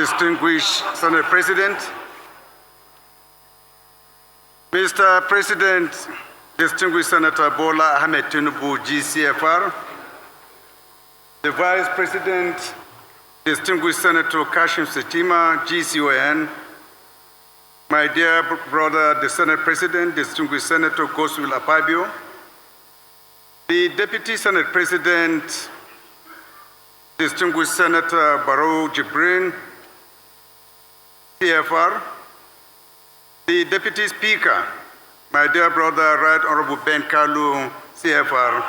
Distinguished Senate President, Mr. President, Distinguished Senator Bola Ahmed Tinubu, GCFR, the Vice President, Distinguished Senator Kashim Shettima, GCON, my dear brother, the Senate President, Distinguished Senator Godswill Akpabio, the Deputy Senate President, Distinguished Senator Barrow Jibrin, CFR, the Deputy Speaker, my dear brother, Right Honorable Ben Kalu, CFR,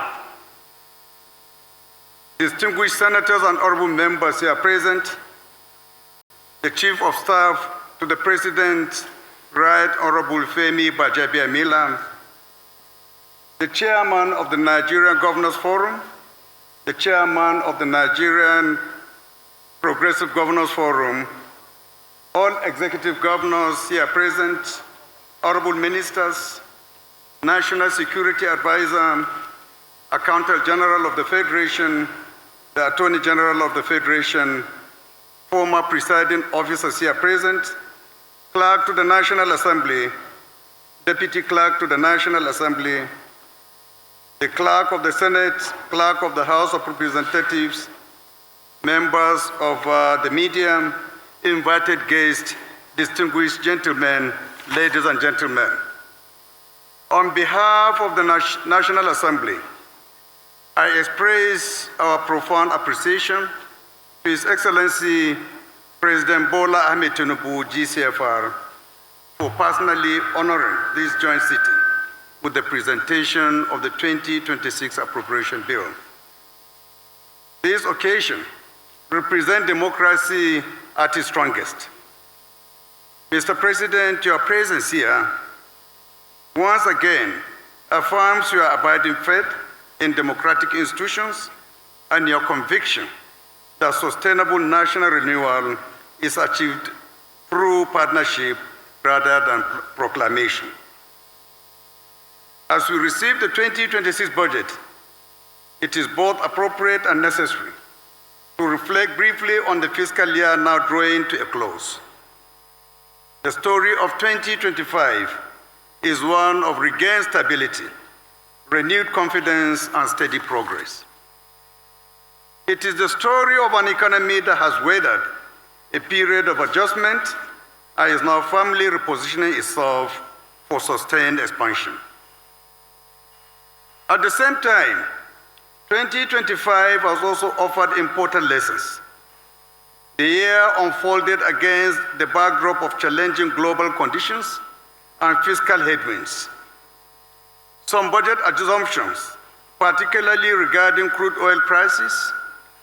distinguished senators and honorable members here present, the Chief of Staff to the President, Right Honorable Femi Gbajabiamila, the Chairman of the Nigerian Governors Forum, the Chairman of the Nigerian Progressive Governors Forum, all executive governors here present, honorable ministers, National Security Advisor, Accountant General of the Federation, the Attorney General of the Federation, former presiding officers here present, Clerk to the National Assembly, Deputy Clerk to the National Assembly, the Clerk of the Senate, Clerk of the House of Representatives, members of the media, invited guests, distinguished gentlemen, ladies and gentlemen. On behalf of the National Assembly, I express our profound appreciation to His Excellency President Bola Ahmed Tinubu, GCFR, for personally honoring this joint sitting with the presentation of the 2026 Appropriation Bill. This occasion represents democracy at its strongest. Mr. President, your presence here once again affirms your abiding faith in democratic institutions and your conviction that sustainable national renewal is achieved through partnership rather than proclamation. As we receive the 2026 budget, it is both appropriate and necessary to reflect briefly on the fiscal year now drawing to a close. The story of 2025 is one of regained stability, renewed confidence, and steady progress. It is the story of an economy that has weathered a period of adjustment and is now firmly repositioning itself for sustained expansion. At the same time, 2025 has also offered important lessons. The year unfolded against the backdrop of challenging global conditions and fiscal headwinds. Some budget assumptions, particularly regarding crude oil prices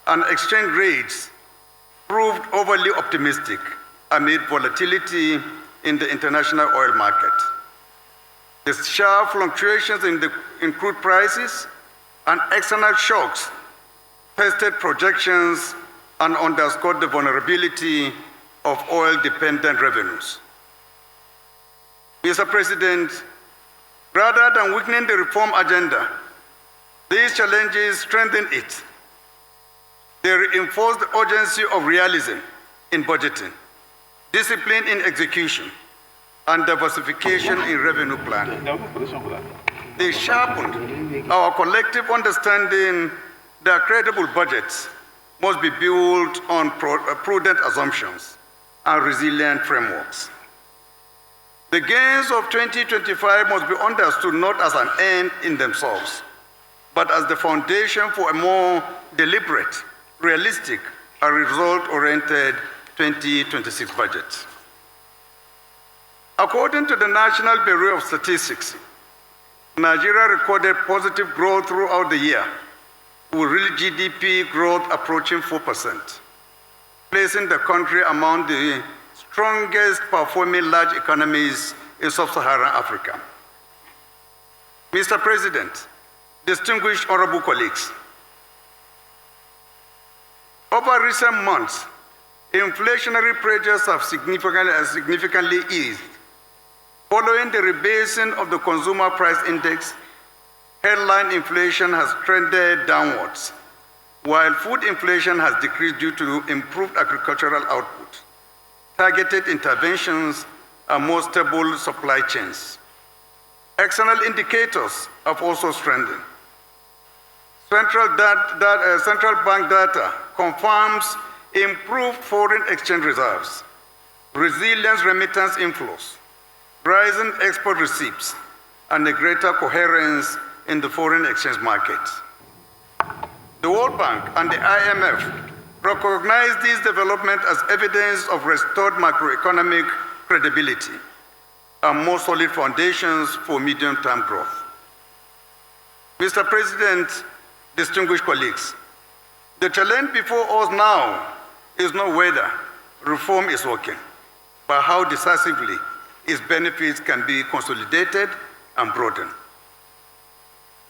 and exchange rates, proved overly optimistic amid volatility in the international oil market. The sharp fluctuations in crude prices and external shocks tested projections and underscored the vulnerability of oil-dependent revenues. Mr. President, rather than weakening the reform agenda, these challenges strengthen it. They reinforce the urgency of realism in budgeting, discipline in execution, and diversification in revenue planning. They sharpened our collective understanding that credible budgets must be built on prudent assumptions and resilient frameworks. The gains of 2025 must be understood not as an end in themselves, but as the foundation for a more deliberate, realistic, and result-oriented 2026 budget. According to the National Bureau of Statistics, Nigeria recorded positive growth throughout the year, with real GDP growth approaching 4%, placing the country among the strongest performing large economies in sub-Saharan Africa. Mr. President, distinguished honorable colleagues, over recent months, inflationary pressures have significantly eased. Following the rebasing of the Consumer Price Index, headline inflation has trended downwards, while food inflation has decreased due to improved agricultural output targeted interventions, and more stable supply chains. External indicators have also strengthened. Central bank data confirms improved foreign exchange reserves, resilient remittance inflows, rising export receipts, and a greater coherence in the foreign exchange market. The World Bank and the IMF recognize this development as evidence of restored macroeconomic credibility and more solid foundations for medium-term growth. Mr. President, distinguished colleagues, the challenge before us now is not whether reform is working, but how decisively its benefits can be consolidated and broadened.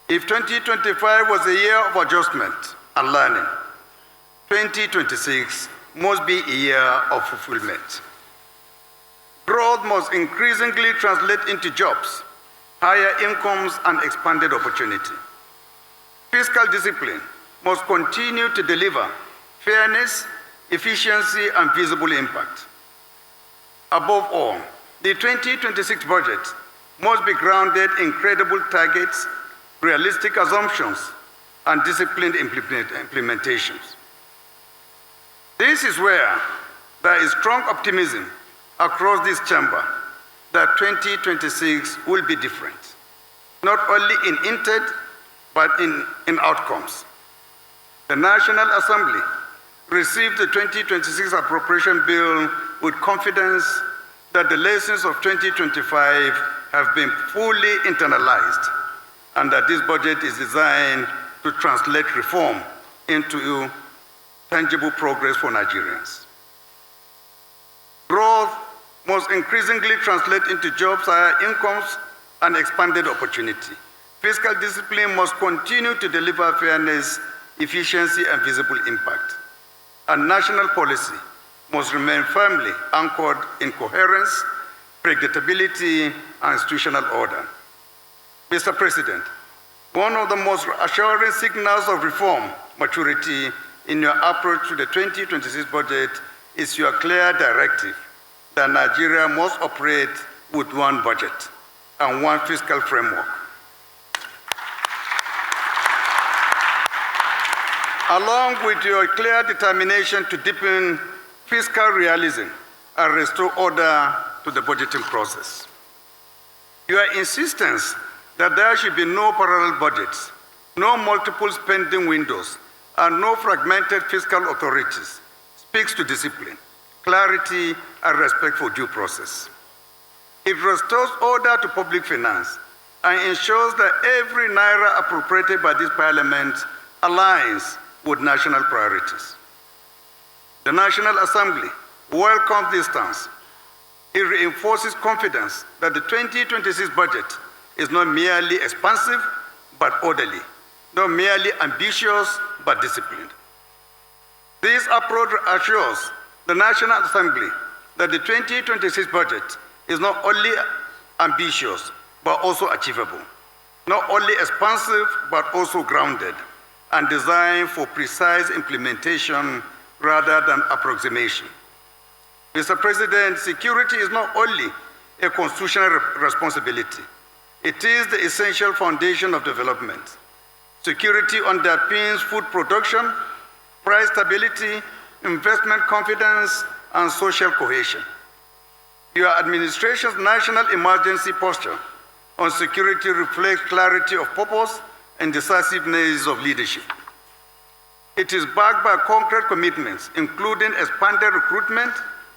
If 2025 was a year of adjustment and learning, 2026 must be a year of fulfillment. Growth must increasingly translate into jobs, higher incomes, and expanded opportunity. Fiscal discipline must continue to deliver fairness, efficiency, and visible impact. Above all, the 2026 budget must be grounded in credible targets, realistic assumptions, and disciplined implementations. This is where there is strong optimism across this chamber that 2026 will be different, not only in intent, but in outcomes. The National Assembly received the 2026 appropriation bill with confidence that the lessons of 2025 have been fully internalized and that this budget is designed to translate reform into tangible progress for Nigerians. Growth must increasingly translate into jobs, higher incomes, and expanded opportunity. Fiscal discipline must continue to deliver fairness, efficiency, and visible impact. And national policy must remain firmly anchored in coherence, predictability, and institutional order. Mr. President, one of the most assuring signals of reform maturity in your approach to the 2026 budget is your clear directive that Nigeria must operate with one budget and one fiscal framework. Along with your clear determination to deepen fiscal realism and restore order to the budgeting process. Your insistence that there should be no parallel budgets, no multiple spending windows, and no fragmented fiscal authorities speaks to discipline, clarity, and respect for due process. It restores order to public finance and ensures that every naira appropriated by this parliament aligns with national priorities. The National Assembly welcomes this stance. It reinforces confidence that the 2026 budget is not merely expansive, but orderly, not merely ambitious, but disciplined. This approach assures the National Assembly that the 2026 budget is not only ambitious, but also achievable, not only expansive, but also grounded, and designed for precise implementation rather than approximation. Mr. President, security is not only a constitutional responsibility, it is the essential foundation of development. Security underpins food production, price stability, investment confidence, and social cohesion. Your administration's national emergency posture on security reflects clarity of purpose and decisiveness of leadership. It is backed by concrete commitments, including expanded recruitment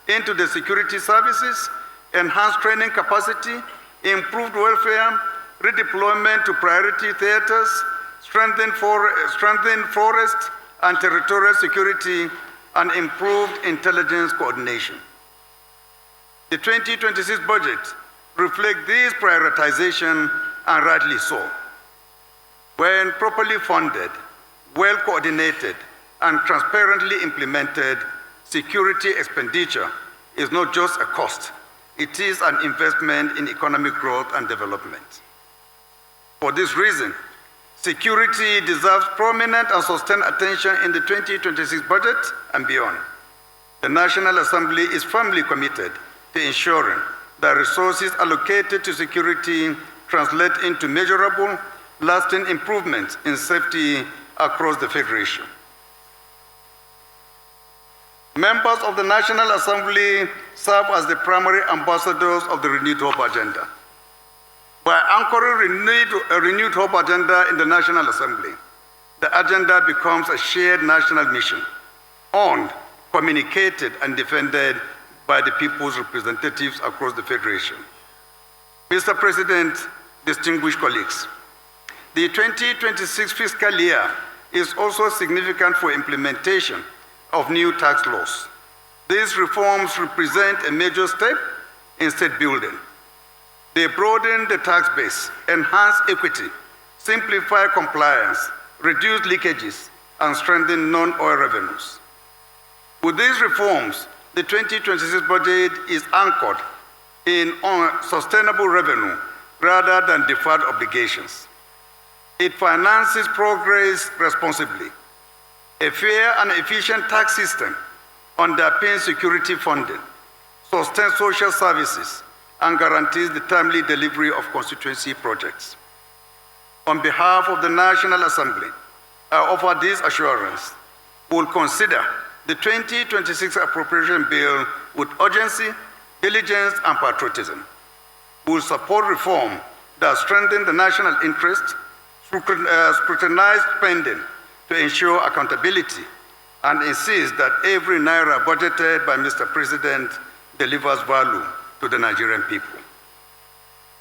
into the security services, enhanced training capacity, improved welfare, redeployment to priority theaters, strengthened forest and territorial security, and improved intelligence coordination. The 2026 budget reflects this prioritization, and rightly so. When properly funded, well coordinated, and transparently implemented, security expenditure is not just a cost, it is an investment in economic growth and development. For this reason, security deserves prominent and sustained attention in the 2026 budget and beyond. The National Assembly is firmly committed to ensuring that resources allocated to security translate into measurable, lasting improvements in safety across the Federation. Members of the National Assembly serve as the primary ambassadors of the Renewed Hope Agenda. By anchoring a renewed hope agenda in the National Assembly, the agenda becomes a shared national mission, owned, communicated, and defended by the people's representatives across the Federation. Mr. President, distinguished colleagues, the 2026 fiscal year is also significant for implementation of new tax laws. These reforms represent a major step in state building. They broaden the tax base, enhance equity, simplify compliance, reduce leakages, and strengthen non-oil revenues. With these reforms, the 2026 budget is anchored in sustainable revenue rather than deferred obligations. It finances progress responsibly. A fair and efficient tax system underpins security funding, sustains social services, and guarantees the timely delivery of constituency projects. On behalf of the National Assembly, I offer this assurance. We will consider the 2026 appropriation bill with urgency, diligence, and patriotism. We will support reform that strengthen the national interest, scrutinize spending to ensure accountability, and insist that every naira budgeted by Mr. President delivers value to the Nigerian people.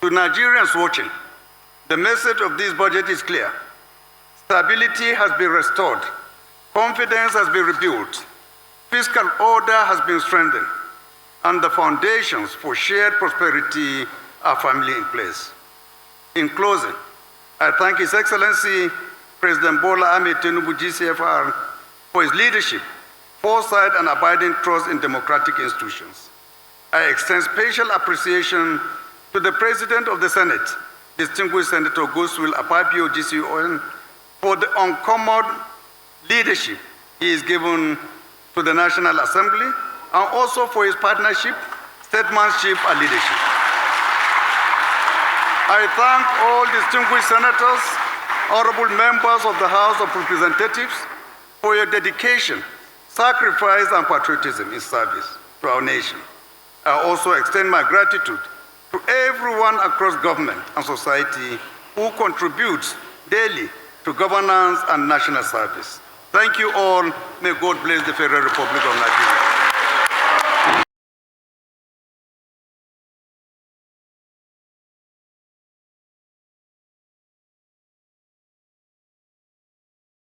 To Nigerians watching, the message of this budget is clear. Stability has been restored, confidence has been rebuilt, fiscal order has been strengthened, and the foundations for shared prosperity are firmly in place. In closing, I thank His Excellency President Bola Ahmed Tinubu GCFR for his leadership, foresight, and abiding trust in democratic institutions. I extend special appreciation to the President of the Senate, distinguished Senator Godswill Akpabio GCON, for the uncommon leadership he is given to the National Assembly, and also for his partnership, statesmanship, and leadership. I thank all distinguished senators, honorable members of the House of Representatives, for your dedication, sacrifice, and patriotism in service to our nation. I also extend my gratitude to everyone across government and society who contributes daily to governance and national service. Thank you all. May God bless the Federal Republic of Nigeria.